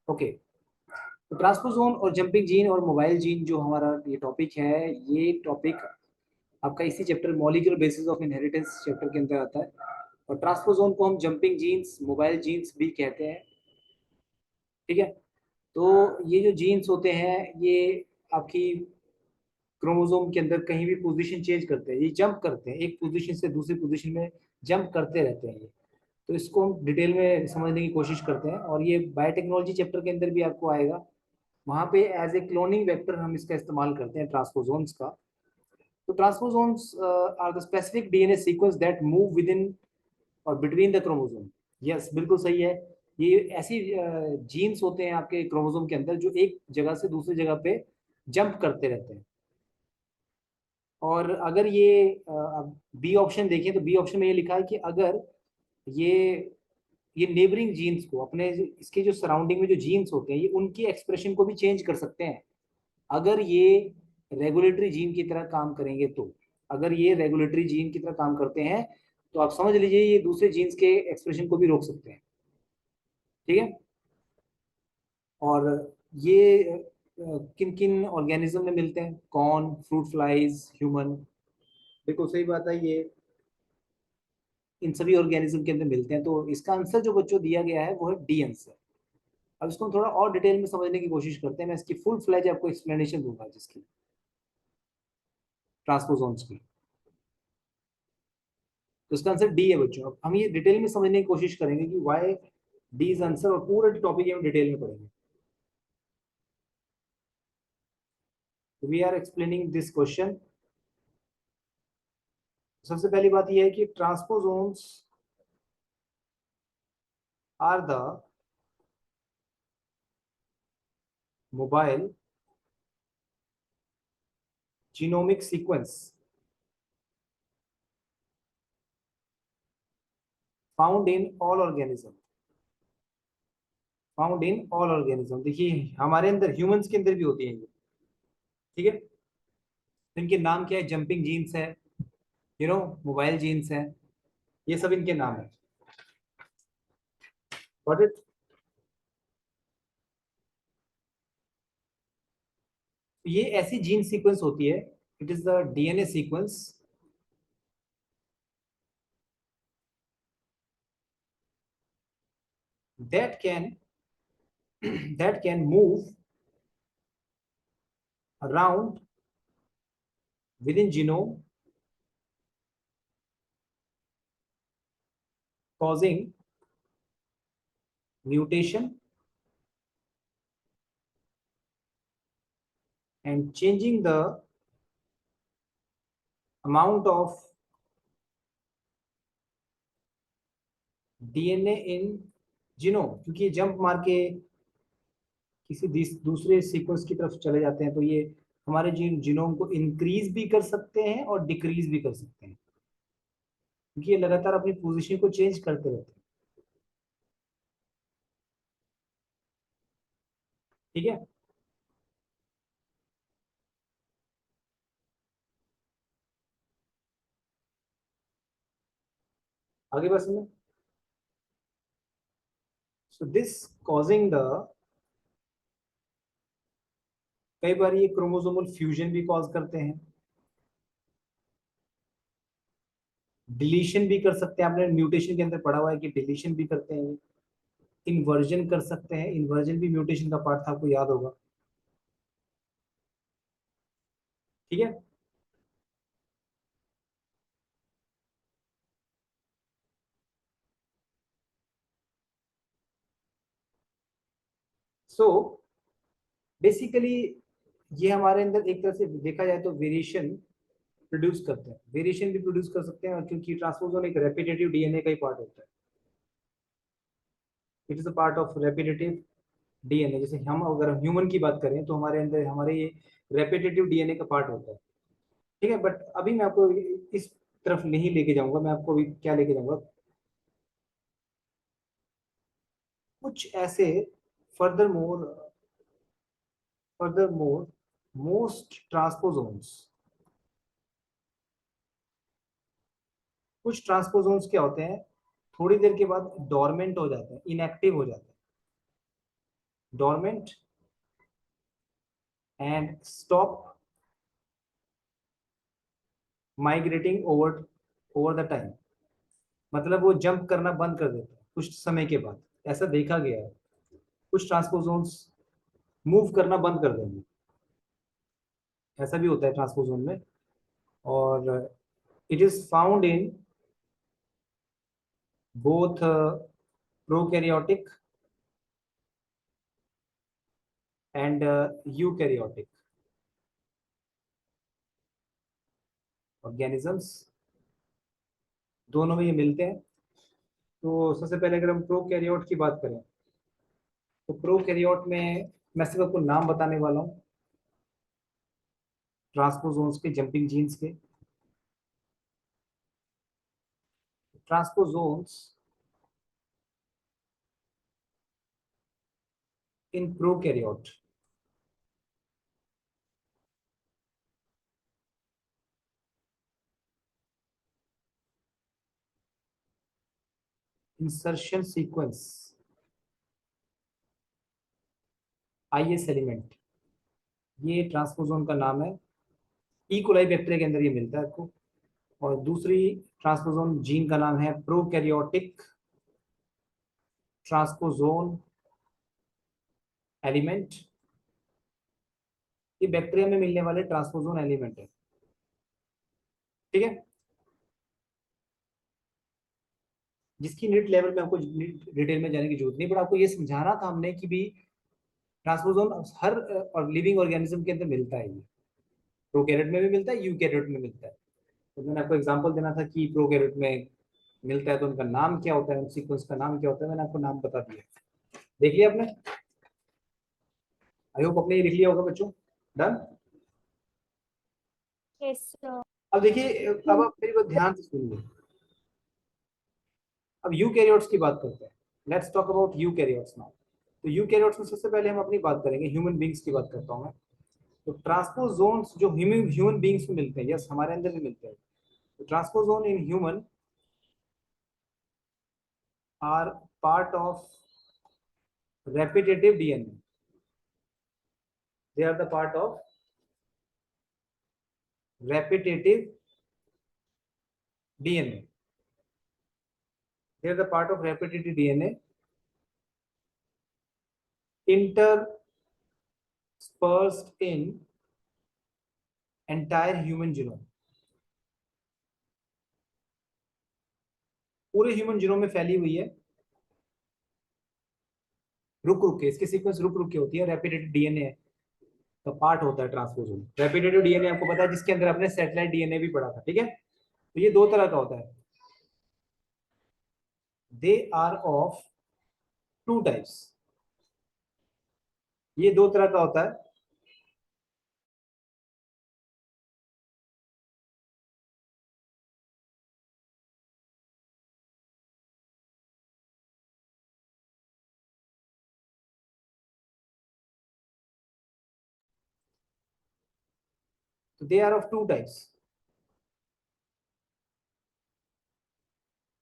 Okay, तो ट्रांसपोजोन और jumping gene और मोबाइल जीन जो हमारा ये टॉपिक है, ये टॉपिक आपका इसी chapter molecular basis of inheritance chapter के अंदर आता है। और ट्रांसपोजोन को हम जंपिंग जीन्स, मोबाइल जीन्स भी कहते हैं। ठीक है, तो ये जो जीन्स होते हैं ये आपकी क्रोमोसोम के अंदर कहीं भी पोजीशन चेंज करते हैं, ये जंप करते हैं, एक पोजीशन से दूसरी पोजीशन में जंप करते रहते हैं ये। तो इसको हम डिटेल में समझने की कोशिश करते हैं, और ये बायोटेक्नोलॉजी चैप्टर के अंदर भी आपको आएगा। वहाँ पे एज ए क्लोनिंग वेक्टर हम इसका इस्तेमाल करते हैं ट्रांसपोजोन्स का। तो transposons are the specific DNA sequence that move within और बिटवीन द क्रोमोसोम। यस, बिल्कुल सही है। ये ऐसी जीन्स होते हैं आपके क्रोमोसोम के अंदर जो एक जगह से दूसरी जगह पे जंप करते रहते हैं। और अगर ये बी ऑप्शन देखें तो बी ऑप्शन में ये लिखा है कि अगर ये ये नेबरिंग जीन्स को अपने इसके जो सराउंडिंग में जो जीन्स होते हैं ये उनकी एक्सप्रेशन को भी चेंज कर सकते हैं, अगर ये रेगुलेटरी जीन की तरह काम करेंगे तो। अगर ये रेगुलेटरी जीन की तरह काम करते हैं तो आप समझ लीजिए ये दूसरे जीन्स के एक्सप्रेशन को भी रोक सकते हैं। ठीक है, और ये किन किन ऑर्गेनिज्म में मिलते हैं? Corn, fruit flies, human. बिल्कुल सही बात है, ये इन सभी ऑर्गेनिज्म के अंदर मिलते हैं। तो इसका आंसर जो बच्चों दिया गया है वो है डी आंसर। अब इसको हम थोड़ा और डिटेल में समझने की कोशिश करते हैं। मैं इसकी फुल फ्लैज आपको एक्सप्लेनेशन दूंगा जिसकी ट्रांसपोजोन्स की। तो इसका आंसर डी है बच्चों। अब हम ये डिटेल में समझने की कोशिश करेंगे कि वाई डी इज आंसर, और पूरे टॉपिक हम डिटेल में पढ़ेंगे। We are explaining this question. सबसे पहली बात यह है कि transposons are the mobile genomic sequence found in all organism. Found in all organism, देखिए हमारे अंदर, ह्यूमंस के अंदर भी होती है ये। ठीक है, इनके नाम क्या है? जंपिंग जीन्स है, मोबाइल जीन्स है, ये सब इनके नाम है। Got it? ये ऐसी जीन सीक्वेंस होती है, it is the DNA sequence that can that can move around within genome, causing mutation and changing the amount of DNA in genome. क्योंकि ये जंप मार के किसी दूसरे सीक्वेंस की तरफ चले जाते हैं, तो ये हमारे जीनोम को इंक्रीज भी कर सकते हैं और डिक्रीज भी कर सकते हैं, क्योंकि ये लगातार अपनी पोजीशन को चेंज करते रहते हैं। ठीक है, आगे बस में। सो दिस कॉजिंग द, कई बार ये क्रोमोसोमल फ्यूजन भी कॉज करते हैं, डिलीशन भी कर सकते हैं। आपने म्यूटेशन के अंदर पढ़ा हुआ है कि डिलीशन भी करते हैं, इन्वर्जन कर सकते हैं, इन्वर्जन भी म्यूटेशन का पार्ट था, आपको याद होगा। ठीक है, सो बेसिकली ये हमारे अंदर एक तरह से देखा जाए तो वेरिएशन प्रोड्यूस करते हैं, वेरिएशन भी प्रोड्यूस कर सकते हैं, क्योंकि ट्रांसपोजोन एक रेपिटेटिव डीएनए का ही पार्ट होता है। It is a part of repetitive DNA. जैसे हम अगर ह्यूमन की बात करें तो हमारे अंदर हमारे ये रेपिटेटिव डीएनए का पार्ट होता है। ठीक है, बट अभी मैं आपको इस तरफ नहीं लेके जाऊंगा। मैं आपको अभी क्या लेके जाऊंगा, कुछ ऐसे further more further more most transposons, कुछ ट्रांसपोजोन्स क्या होते हैं, थोड़ी देर के बाद डोरमेंट हो जाते हैं, इनएक्टिव हो जाते हैं। dormant and stop migrating over the time. मतलब वो जंप करना बंद कर देता है कुछ समय के बाद, ऐसा देखा गया है। कुछ ट्रांसपोजोन्स मूव करना बंद कर देंगे, ऐसा भी होता है ट्रांसपोजोन में। और it is found in both prokaryotic and eukaryotic organisms, दोनों में ये मिलते हैं। तो सबसे पहले अगर हम प्रोकैरियोट की बात करें, तो प्रोकैरियोट में मैं सिर्फ आपको नाम बताने वाला हूँ ट्रांसपोजोन्स के, जंपिंग जीन्स के। Transposons in prokaryote insertion sequence IS element, ये ट्रांसपोजोन का नाम है। ई कोलाई बैक्टीरिया के अंदर ये मिलता है आपको। और दूसरी ट्रांसपोजोन जीन का नाम है प्रोकैरियोटिक ट्रांसपोजोन एलिमेंट। ये बैक्टीरिया में मिलने वाले ट्रांसपोजोन एलिमेंट है, ठीक है। जिसकी नीट लेवल में आपको डिटेल में जाने की जरूरत नहीं, बट आपको ये समझाना था हमने कि भी ट्रांसपोजोन हर और लिविंग ऑर्गेनिज्म के अंदर मिलता है। ये प्रोकैरियोट में भी मिलता है, यूकैरियोट में मिलता है। तो मैंने आपको एग्जांपल देना था कि प्रोकैरियोट में मिलता है तो उनका नाम क्या होता है, उन सीक्वेंस का नाम क्या होता है, मैंने आपको नाम बता दिया। देख लिया आपने? आई होप आपने ये लिख लिया होगा बच्चों। डन। Yes sir. अब देखिए, अब आप मेरी बात ध्यान से सुनिए। अब यूकैरियोट्स की बात करते हैं। Let's talk about eukaryotes now. तो यूकैरियोट्स में सबसे पहले हम अपनी बात करेंगे, ह्यूमन बींग्स की बात करता हूँ मैं। तो ट्रांसपोजोन्स जो ह्यूमन बींग्स में मिलते हैं, यस हमारे अंदर भी मिलते हैं। तो transposon in human are part of repetitive DNA. They are the part of repetitive DNA. They are the part of repetitive DNA interspersed in entire human genome. पूरे ह्यूमन जीनोम में फैली हुई है, रुक रुक के इसकी सीक्वेंस रुक रुक के होती है। रेपिटेटिव डीएनए का पार्ट होता है ट्रांसपोजोन। रेपिटेटिव डीएनए आपको पता है, जिसके अंदर आपने सैटेलाइट डीएनए भी पढ़ा था, ठीक है। तो ये दो तरह का होता है, they are of two types. ये दो तरह का होता है। तो they are of two types.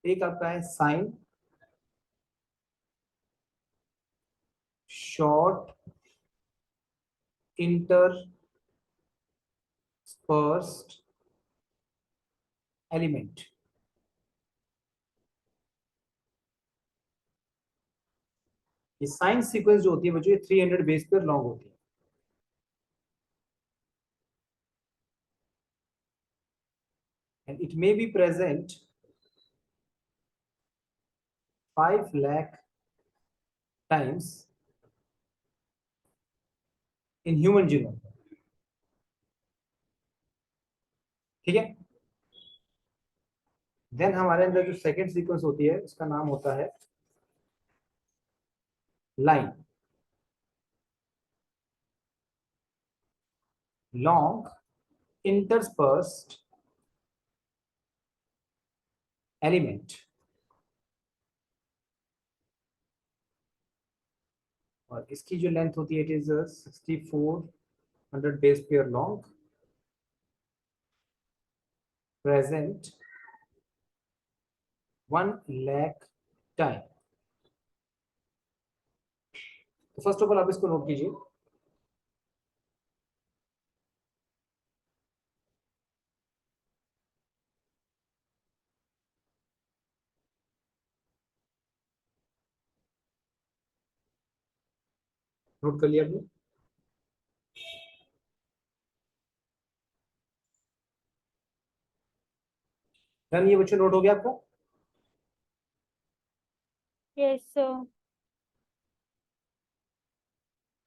एक आपका है साइन शॉर्ट interspersed एलिमेंट। ये साइन सीक्वेंस जो होती है बच्चों, ये 300 बेस पर लॉन्ग होती है। And it may be present 5 lakh times in human genome, ठीक है। देन हमारे अंदर जो सेकेंड सीक्वेंस होती है उसका नाम होता है लाइन, लॉन्ग इंटरस्पर्स्ड एलिमेंट। और इसकी जो लेंथ होती है it is 6400 base pair long, present 1 lakh time. तो फर्स्ट ऑफ ऑल आप इसको नोट कीजिए। नोट कर लिया आपने? डन, ये बच्चों नोट हो गया आपको? Yes sir.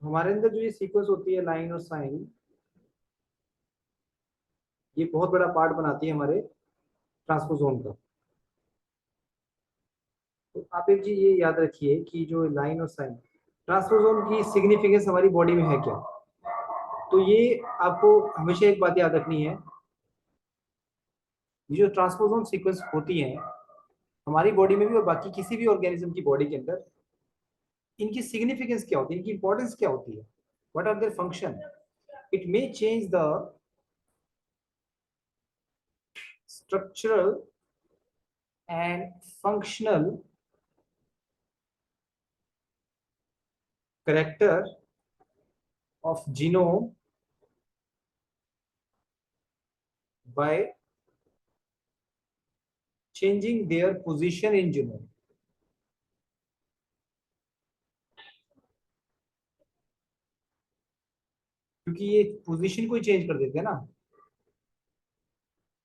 हमारे अंदर जो ये सीक्वेंस होती है लाइन और साइन, ये बहुत बड़ा पार्ट बनाती है हमारे ट्रांसपोजोन का। तो आप एक चीज ये याद रखिए कि जो लाइन और साइन, ट्रांसपोजोन की सिग्निफिकेंस हमारी बॉडी में है क्या। तो ये आपको हमेशा एक बात याद रखनी है, ये जो ट्रांसपोजोन सीक्वेंस होती है हमारी बॉडी में भी और बाकी किसी भी ऑर्गेनिज्म की बॉडी के अंदर, इनकी सिग्निफिकेंस क्या होती है, इनकी इंपॉर्टेंस क्या होती है, what are their function. It may change the structural and functional character of genome by changing their position in genome। क्योंकि ये पोजीशन को ही चेंज कर देते हैं ना,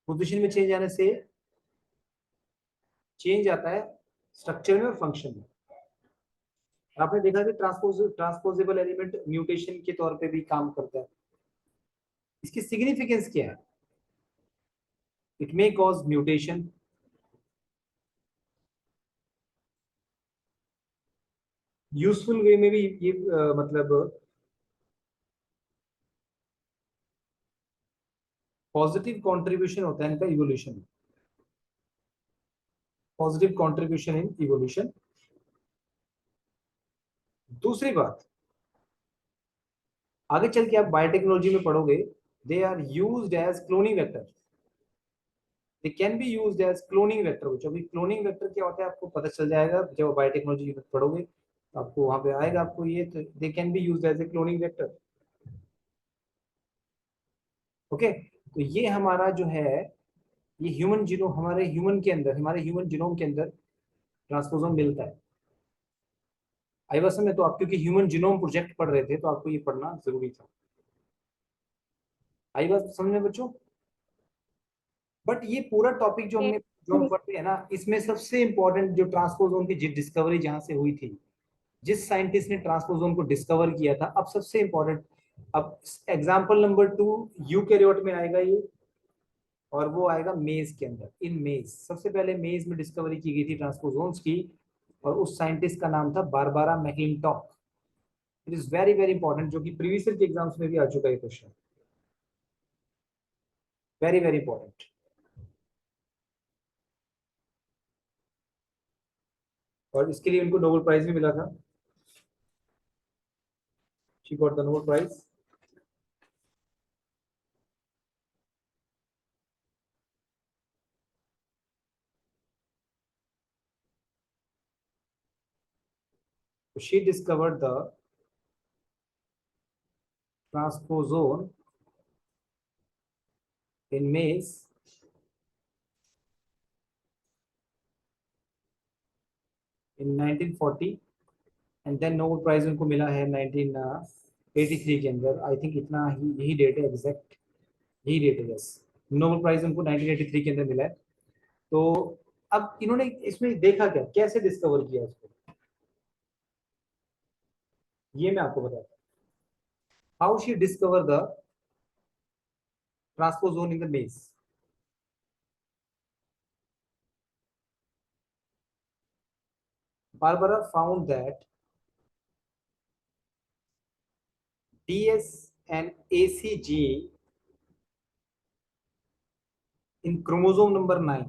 पोजीशन में चेंज आने से चेंज आता है स्ट्रक्चर में और फंक्शन में। आपने देखा कि ट्रांसपोजेबल एलिमेंट म्यूटेशन के तौर पे भी काम करता है। इसकी सिग्निफिकेंस क्या है? It may cause mutation, useful way में भी ये मतलब पॉजिटिव कंट्रीब्यूशन होता है इनका इवोल्यूशन में, पॉजिटिव कंट्रीब्यूशन इन इवोल्यूशन। दूसरी बात, आगे चल के आप बायोटेक्नोलॉजी में पढ़ोगे, they are used as cloning vector, they can be used as cloning vector. बच्चों अभी क्लोनिंग वेक्टर क्या होता है आपको पता चल जाएगा जब बायोटेक्नोलॉजी में पढ़ोगे, तो आपको वहां पे आएगा आपको ये, तो they can be used as a cloning vector. Okay, तो ये हमारा जो है, ये ह्यूमन जीनोम, हमारे ह्यूमन के अंदर, हमारे ह्यूमन जीनोम के अंदर ट्रांसपोसोम मिलता है। आई बस में तो आप क्योंकि ह्यूमन जीनोम प्रोजेक्ट पढ़ रहे थे तो आपको ये पढ़ना जरूरी था। आई बात समझ में बच्चों? बट ये पूरा टॉपिक जो हमने, जो हम पढ़ते हैं ना, इसमें सबसे इंपॉर्टेंट जो ट्रांसपोजोन की डिस्कवरी जहां से हुई थी, जिस साइंटिस्ट ने ट्रांसपोजोन को डिस्कवर किया था, अब सबसे इंपॉर्टेंट, अब एग्जांपल नंबर 2 यूकैरियोट में आएगा ये, और वो आएगा मेज के अंदर। इन मेज सबसे पहले मेज में डिस्कवरी की गई थी ट्रांसपोजोन्स की, और उस साइंटिस्ट का नाम था Barbara McClintock. It is very very important, जो कि प्रीवियस ईयर के एग्जाम्स में भी आ चुका है क्वेश्चन, वेरी वेरी इंपॉर्टेंट। और इसके लिए उनको नोबेल प्राइज भी मिला था, she got the Nobel prize. She discovered the transposon in maize in 1940, and then Nobel prize उनको मिला है 1983 के अंदर। आई थिंक इतना ही, यही डेट है एग्जैक्ट, यही डेट है यस। नोबेल प्राइज उनको 1983 के अंदर मिला है। तो अब इन्होंने इसमें देखा क्या, कैसे डिस्कवर किया इसको, ये मैं आपको बताता हूँ। How she discover the transposon in the maize. Barbara found that DS and ACG in chromosome number 9,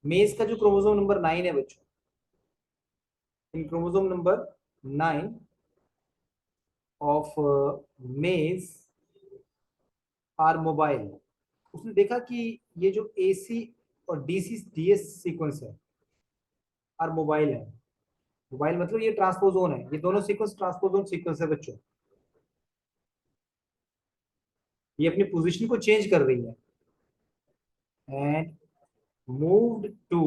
maize का जो क्रोमोसोम नंबर 9 है बच्चों, in chromosome number 9 of maize are mobile. उसने देखा कि ये जो एसी और डीसी डीएस सीक्वेंस है आर मोबाइल है। मोबाइल मतलब ये ट्रांसपोजोन है, ये दोनों सीक्वेंस ट्रांसपोजोन सीक्वेंस है बच्चों। ये अपनी पोजीशन को चेंज कर रही है and moved to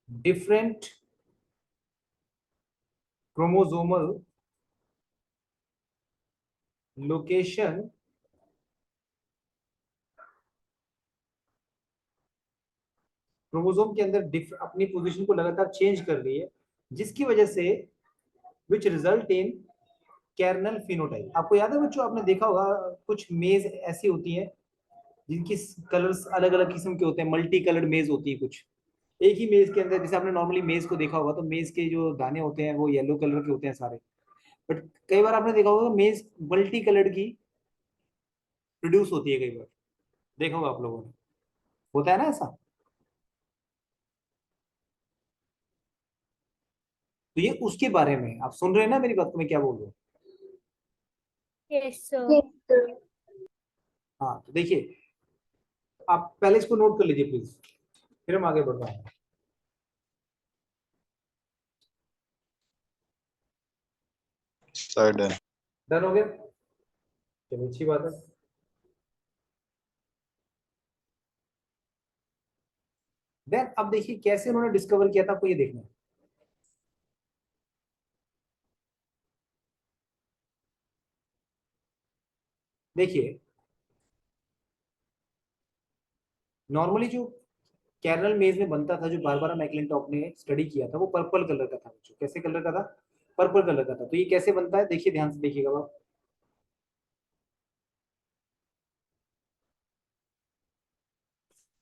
different chromosomal location chromosome के अंदर अपनी पोजीशन को लगातार चेंज कर रही है, जिसकी वजह से विच रिजल्ट इन कैर्नल फिनोटाइप। आपको याद है बच्चों, आपने देखा होगा कुछ मेज ऐसी होती हैं जिनकी कलर्स अलग अलग किस्म के होते हैं, मल्टी कलर्ड मेज होती है कुछ। एक ही मेज के अंदर, जैसे आपने नॉर्मली मेज को देखा होगा तो मेज के जो दाने होते हैं वो येलो कलर के होते हैं सारे, बट कई बार आपने देखा होगा मेज मल्टी कलर्ड की प्रोड्यूस होती है कई बार, देखा होगा आप लोगों ने, होता है ना ऐसा। तो ये उसके बारे में आप सुन रहे हैं ना मेरी बात को, मैं क्या बोल रहा हूँ। Yes sir. Yes, sir. हाँ तो देखिए, आप पहले इसको नोट कर लीजिए प्लीज, फिर हम आगे बढ़ रहे हैं। Sir done. डन हो गया, चलिए अच्छी बात है। देन अब देखिए कैसे उन्होंने डिस्कवर किया था, आपको ये देखना है। देखिए नॉर्मली जो कैरल मेज में बनता था, जो बारबारा मैकलिंटॉक ने स्टडी किया था, वो पर्पल कलर का था बच्चों। कैसे कलर का था? पर्पल कलर का था। तो ये कैसे बनता है, देखिए ध्यान से देखिएगा आप।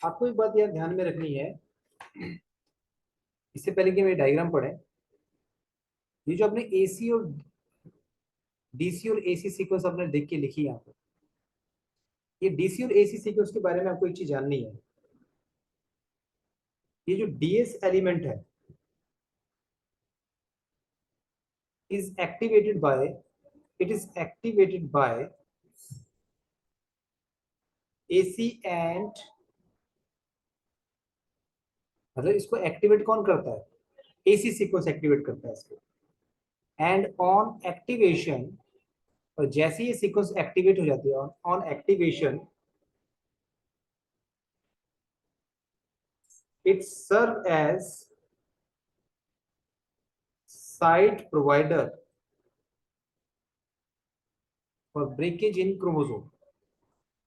आपको एक बात यार ध्यान में रखनी है, इससे पहले कि मैं डायग्राम पढ़े, ये जो अपने एसी और डीसी और एसी सीक्वेंस आपने देख के लिखी यहाँ पे, ये डीसी और एसी सीक्वेंस के बारे में आपको एक चीज जाननी है। ये जो डीएस एलिमेंट है is activated by it is activated by AC and, मतलब इसको एक्टिवेट कौन करता है, एसी सीक्वेंस एक्टिवेट करता है इसको। एंड ऑन एक्टिवेशन, और जैसे ये सीक्वेंस एक्टिवेट हो जाती है, on activation it serve as site provider for breakage in chromosome.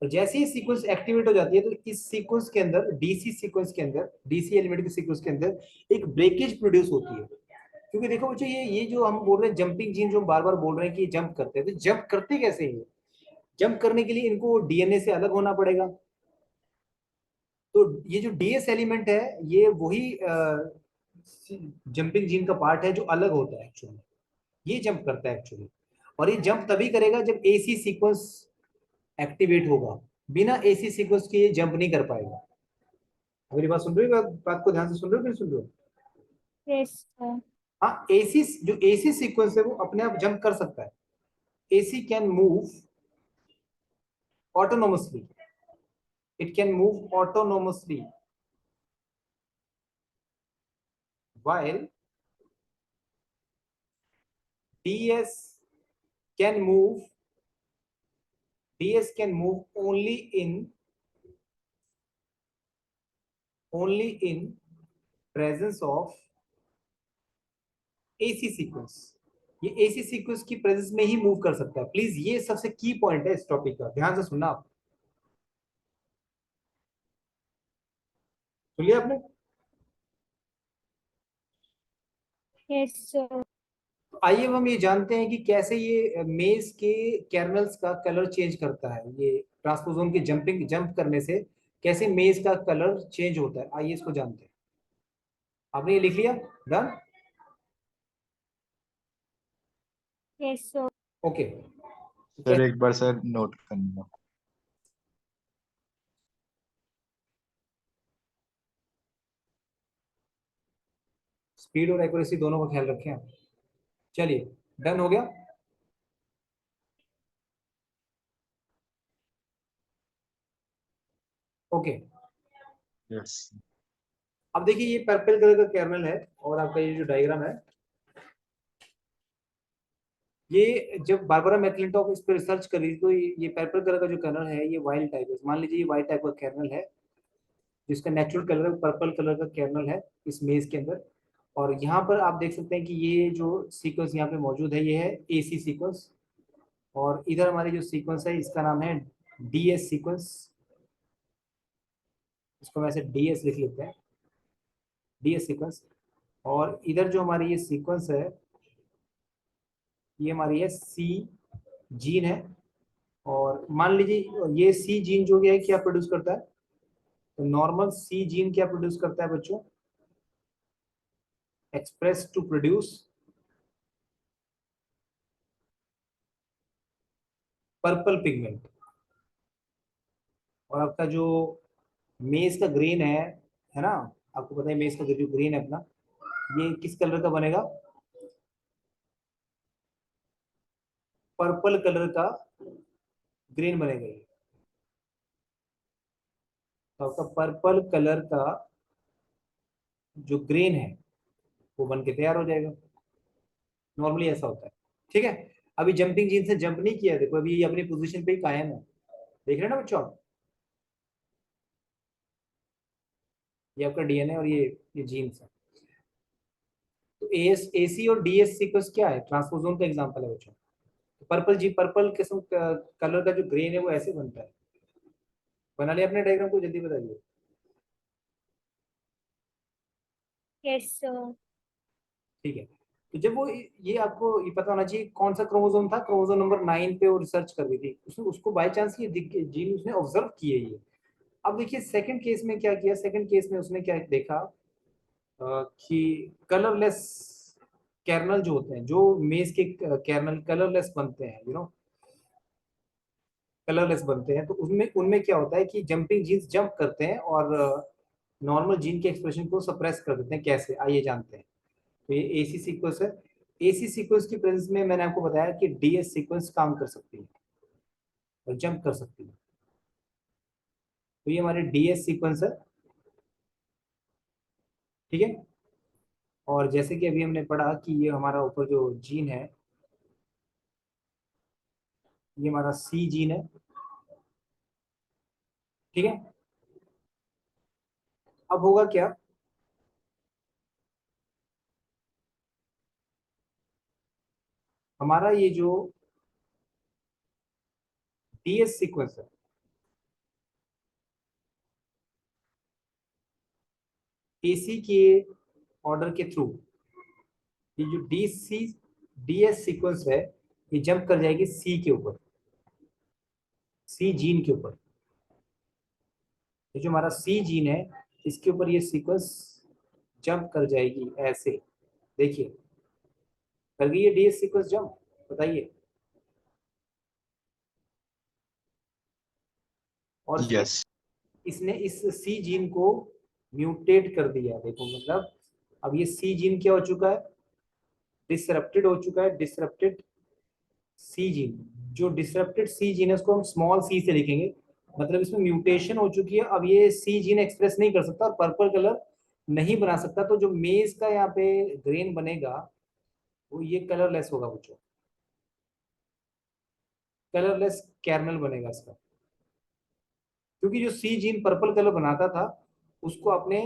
और जैसे ही सीक्वेंस एक्टिवेट हो जाती है तो इस सीक्वेंस के अंदर, डीसी सीक्वेंस के अंदर, डीसी एलिमेंट के सीक्वेंस के अंदर एक ब्रेकेज प्रोड्यूस होती है। क्योंकि देखो बच्चों, ये जो हम बोल रहे हैं जंपिंग जीन, जो हम बार बार बोल रहे हैं कि ये जंप करते हैं, तो जंप करते कैसे हैं? जंप करने के लिए इनको डीएनए से अलग होना पड़ेगा। तो ये जो डीएस एलिमेंट है, ये वही जंपिंग जीन का पार्ट है जो अलग होता है एक्चुअली। ये जंप करता है एक्चुअली, और ये जंप तभी करेगा जब एसी सीक्वेंस एक्टिवेट होगा। बिना एसी सीक्वेंस के ये जंप नहीं कर पाएगा। मेरी बात सुन रही हो? बात को ध्यान से सुन रहे हो कि नहीं सुन रहे हो? Yes sir. हाँ, एसी जो एसी सीक्वेंस है वो अपने आप जंप कर सकता है। AC can move autonomously, it can move autonomously, while ds can move ds can move only in presence of AC sequence. ये AC सीक्वेंस की प्रेजेंस में ही मूव कर सकता है। प्लीज ये सबसे की पॉइंट है इस टॉपिक का, ध्यान से सुनना आप। सुन लिया आपने? Yes sir. तो आइए अब हम ये जानते हैं कि कैसे ये मेज के कैरनल्स का कलर चेंज करता है। ये ट्रांसपोजोन के जंप करने से कैसे मेज का कलर चेंज होता है, आइए इसको जानते हैं। आपने ये लिख लिया? Done. Yes sir. Okay. Sir एक बार सर नोट करना। स्पीड और एक्यूरेसी दोनों का ख्याल रखें आप। चलिए, डन हो गया। ओके। यस। अब देखिए ये पर्पल कलर का कर्नल है और आपका ये जो डायग्राम है, ये जब बारबरा मैकलिंटॉक इस पर रिसर्च करी तो ये पर्पल कलर का जो कर्नल है ये वाइल्ड टाइप है। मान लीजिए ये वाइल्ड टाइप का कर्नल है जिसका नेचुरल कलर पर्पल कलर का कर्नल है इस मेज के अंदर। और यहाँ पर आप देख सकते हैं कि ये जो सीक्वेंस यहाँ पे मौजूद है ये है AC सीक्वेंस। और इधर हमारी जो सीक्वेंस है इसका नाम है DS सीक्वेंस। इसको हम ऐसे DS लिख लेते हैं, DS सीक्वेंस। और इधर जो हमारी ये सीक्वेंस है ये हमारी है C जीन है। और मान लीजिए ये C जीन जो है क्या प्रोड्यूस करता है, तो नॉर्मल C जीन क्या प्रोड्यूस करता है बच्चों, express to produce purple pigment. और आपका जो मेज का ग्रेन है ना, आपको पता है मेज का जो ग्रेन है अपना, ये किस कलर का बनेगा, पर्पल कलर का ग्रेन बनेगा ये। तो आपका पर्पल कलर का जो ग्रेन है वो बन के तैयार हो जाएगा। नॉर्मली ऐसा होता है, ठीक है। अभी जंपिंग जीन से जंप नहीं किया, देखो अभी ये अपनी पोजीशन पे ही कायम है, देख रहे हैं ना बच्चों आप? ये आपका DNA और ये जीन्स है। तो AC और DS सीक्वेंस क्या है, ट्रांसपोजोन का एग्जांपल है बच्चों। पर्पल जी पर्पल किस्म कलर का जो ग्रेन है वो ऐसे बनता है। बना लिया अपने डायग्राम को, जल्दी बताइए। yes sir, ठीक है। तो जब वो ये आपको ये पता होना चाहिए कौन सा क्रोमोसोम था, क्रोमोसोम नंबर 9 पे वो रिसर्च कर रही थी, उसने उसको बाय चांस ये जीन उसने ऑब्जर्व किए ये। अब देखिए सेकंड केस में क्या किया, सेकंड केस में उसने क्या देखा कि कलरलेस कैरनल जो होते हैं, जो मेज के कैरनल कलरलेस बनते हैं, कलरलेस बनते हैं, तो उनमें उनमें क्या होता है कि जंपिंग जीन्स जंप करते हैं और नॉर्मल जीन के एक्सप्रेशन को सप्रेस कर देते हैं। कैसे, आइए जानते हैं। तो ये AC सीक्वेंस है। AC सीक्वेंस की प्रेजेंस में मैंने आपको बताया कि DS सीक्वेंस काम कर सकती है और जंप कर सकती है। तो ये हमारे DS सीक्वेंस है, ठीक है। और जैसे कि अभी हमने पढ़ा कि ये हमारा ऊपर जो जीन है ये हमारा C जीन है, ठीक है। अब होगा क्या, हमारा ये जो DS सीक्वेंस है AC के ऑर्डर के थ्रू ये जो DS सीक्वेंस है ये जंप कर जाएगी C के ऊपर, C जीन के ऊपर। ये जो हमारा C जीन है इसके ऊपर ये सीक्वेंस जंप कर जाएगी ऐसे, देखिए कर गई ये DS सीक्वेंस जंप, बताइए। और फिर Yes. इसने इस C जीन को म्यूटेट कर दिया, देखो मतलब अब ये C जीन क्या हो चुका है, डिसरप्टेड हो चुका है, डिसरप्टेड C जीन। जो डिसरप्टेड C जीन है उसको हम स्मॉल c से लिखेंगे, मतलब इसमें म्यूटेशन हो चुकी है। अब ये C जीन एक्सप्रेस नहीं कर सकता और पर्पल कलर नहीं बना सकता, तो जो मेज का यहाँ पे ग्रेन बनेगा वो ये कलरलेस होगा बच्चों, कलरलेस कैरमल बनेगा इसका। क्योंकि जो C जीन पर्पल कलर बनाता था उसको आपने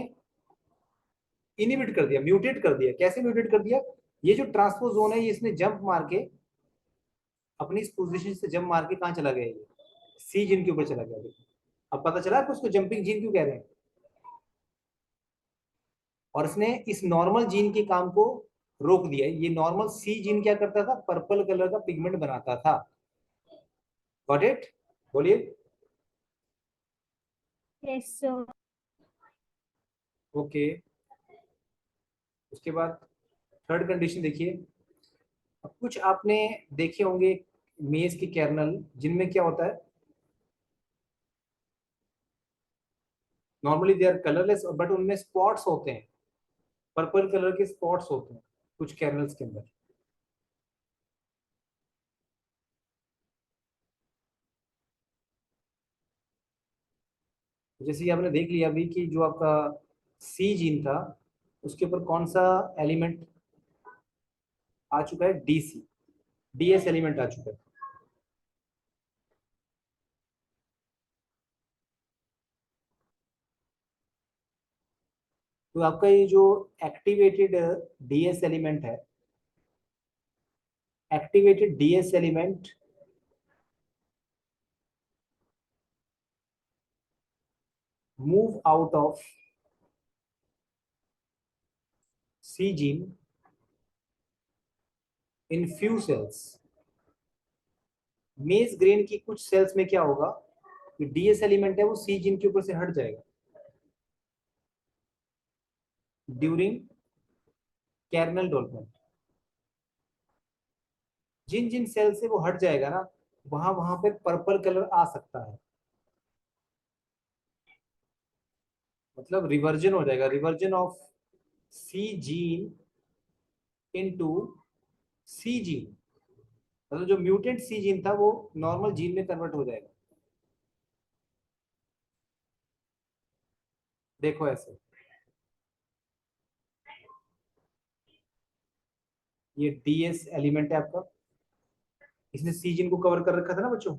इनिबिट कर दिया, म्यूटेट कर दिया। कैसे म्यूटेट कर दिया, ये जो ट्रांसपोजोन है ये इसने जंप मार के अपनी इस पोजीशन से जंप मार के कहाँ चला गया, ये C जीन के ऊपर चला गया। देखो अब पता चला कि उसको जंपिंग जीन क्यों कह रहे हैं। और इसने इस नॉर्मल जीन के काम को रोक दिया। ये नॉर्मल C जीन क्या करता था, पर्पल कलर का पिगमेंट बनाता था। गॉट इट, बोलिए। yes sir, ओके, उसके बाद थर्ड कंडीशन देखिए। अब कुछ आपने देखे होंगे मेज के कैरनल जिनमें क्या होता है, normally they are colourless but उनमें स्पॉट्स होते हैं, पर्पल कलर के स्पॉट्स होते हैं कुछ कैरनल्स के अंदर। जैसे कि आपने देख लिया अभी कि जो आपका सी जीन था, उसके ऊपर कौन सा एलिमेंट आ चुका है? डीसी, डीएस एलिमेंट आ चुका है। तो आपका ये जो एक्टिवेटेड डीएस एलिमेंट है, activated DS element move out of C gene in few cells। मेज ग्रेन की कुछ सेल्स में क्या होगा कि डीएस एलिमेंट है वो सी जीन के ऊपर से हट जाएगा ड्यूरिंग कैर्नल डेवलपमेंट। जिन जिन सेल से वो हट जाएगा ना, वहां वहां पे पर्पल कलर आ सकता है, मतलब रिवर्जन हो जाएगा, reversion of C gene into C gene, मतलब जो म्यूटेंट सी जीन था वो नॉर्मल जीन में कन्वर्ट हो जाएगा। देखो ऐसे, ये डीएस एलिमेंट है आपका, इसने सी जीन को कवर कर रखा था ना बच्चों,